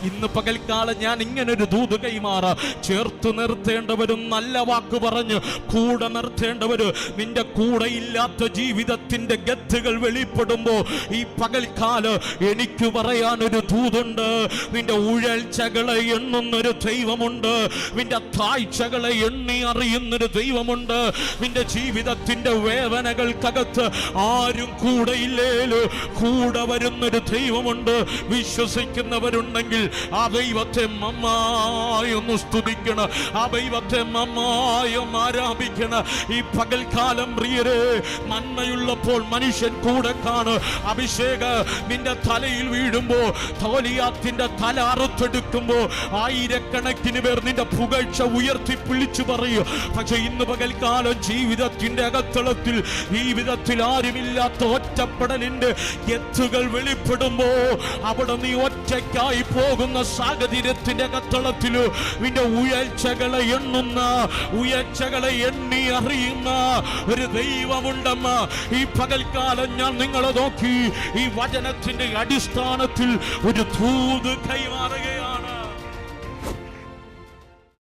ഇന്ന് പകൽക്കാലം ഞാൻ ഇങ്ങനൊരു ദൂത് കൈമാറാം. ചേർത്ത് നിർത്തേണ്ടവരും നല്ല വാക്ക് പറഞ്ഞ് കൂടെ നിർത്തേണ്ടവര് നിന്റെ കൂടെ ഇല്ലാത്ത ജീവിതത്തിന്റെ ഗത്തുകൾ വെളിപ്പെടുമ്പോ ഈ പകൽക്കാലം എനിക്ക് പറയാനൊരു ദൂതുണ്ട്. നിന്റെ ഉഴൽച്ചകളെ എണ്ണുന്നൊരു ദൈവമുണ്ട്. നിന്റെ താഴ്ചകളെ എണ്ണി അറിയുന്നൊരു ദൈവമുണ്ട്. നിന്റെ ജീവിതത്തിന്റെ വേദനകൾക്കകത്ത് ആരും കൂടെ ഇല്ലേലും കൂടെ വരുന്നൊരു ദൈവമുണ്ട്. വിശ്വസിക്കുന്നവരുണ്ടെങ്കിൽ ആ ദൈവത്തെ നന്നായി ഒന്ന് സ്തുതിക്കണം, ആ ദൈവത്തെ നന്നായി ഒന്ന് ആരാധിക്കണം. ഈ പകൽക്കാലം പ്രിയരെ, നന്മയുള്ളപ്പോൾ മനുഷ്യൻ കൂടെ കാണും. അഭിഷേക നിന്റെ തലയിൽ വീഴുമ്പോ, ഗോലിയാത്തിന്റെ തല അറുത്തെടുക്കുമ്പോ ആയിരക്കണക്കിന് പേർ നിന്റെ പുകഴ്ച ഉയർത്തി വിളിച്ചു പറയും. പക്ഷെ ഇന്ന് പകൽക്കാലം ജീവിതത്തിന്റെ അകത്തളത്തിൽ, ജീവിതത്തിൽ ആരുമില്ലാത്ത ഒറ്റപ്പെടലിന്റെ എത്തുകൾ വെളിപ്പെടുമ്പോ അവിടെ നീ ഒറ്റയ്ക്കായി പോകുന്ന സാഹചര്യത്തിന്റെ അകത്തളത്തില് നിന്റെ ഉയർച്ചകളെ എണ്ണുന്ന, ഉയർച്ചകളെ എണ്ണി അറിയുന്ന ഒരു ദൈവമുണ്ടെന്ന ഈ പകൽക്കാലം ഞാൻ നിങ്ങളെ നോക്കി ഈ വചനത്തിന്റെ അടിസ്ഥാനത്തിൽ ഒരു ദൂത് കൈമാറുകയാണ്.